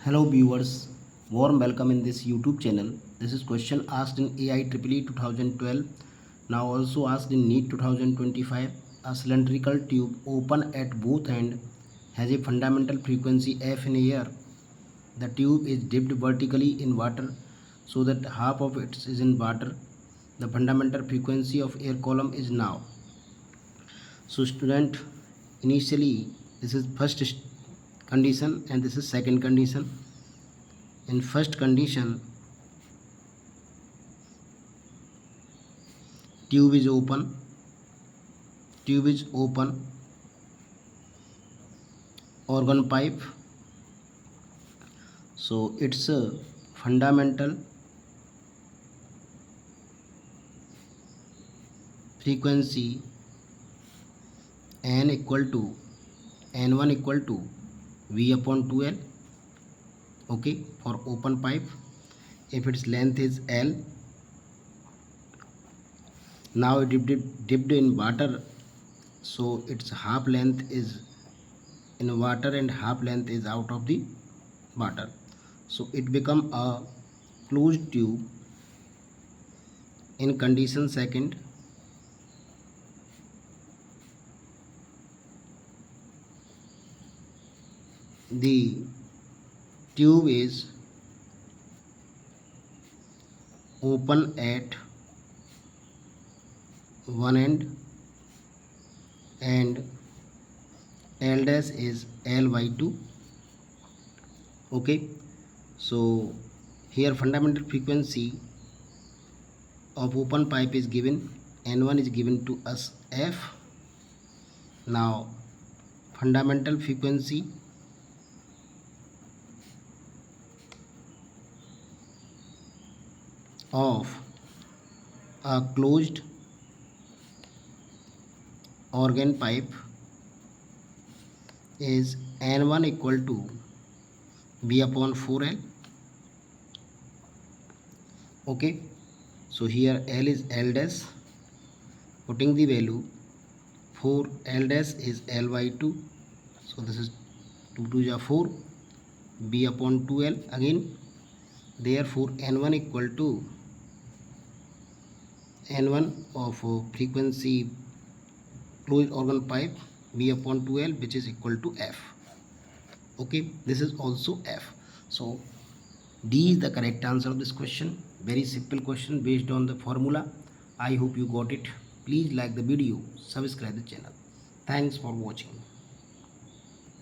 Hello viewers, warm welcome in this YouTube channel. This is question asked in IEEE 2012, now also asked in NEET 2025. A cylindrical tube open at both ends has a fundamental frequency f in air. The tube is dipped vertically in water so that half of it is in water. The fundamental frequency of air column is now. So student, initially this is first condition and this is second condition. In first condition, tube is open, organ pipe, so its fundamental frequency n equal to n1 equal to v upon 2l. Okay, for open pipe, if its length is l, now it dipped in water, so its half length is in water and half length is out of the water, so it become a closed tube. In condition second, the tube is open at one end and L dash is L by 2. Okay, so here fundamental frequency of open pipe is given, N1 is given to us F. Now fundamental frequency of a closed organ pipe is N1 equal to B upon 4L. Okay, so here L is L dash, putting the value 4, L dash is L by 2, so this is 2 to 4, B upon 2L again. Therefore N1 equal to N1 of frequency closed organ pipe B upon 2L, which is equal to F. Okay, this is also F. So D is the correct answer of this question. Very simple question based on the formula. I hope you got it. Please like the video, subscribe the channel. Thanks for watching.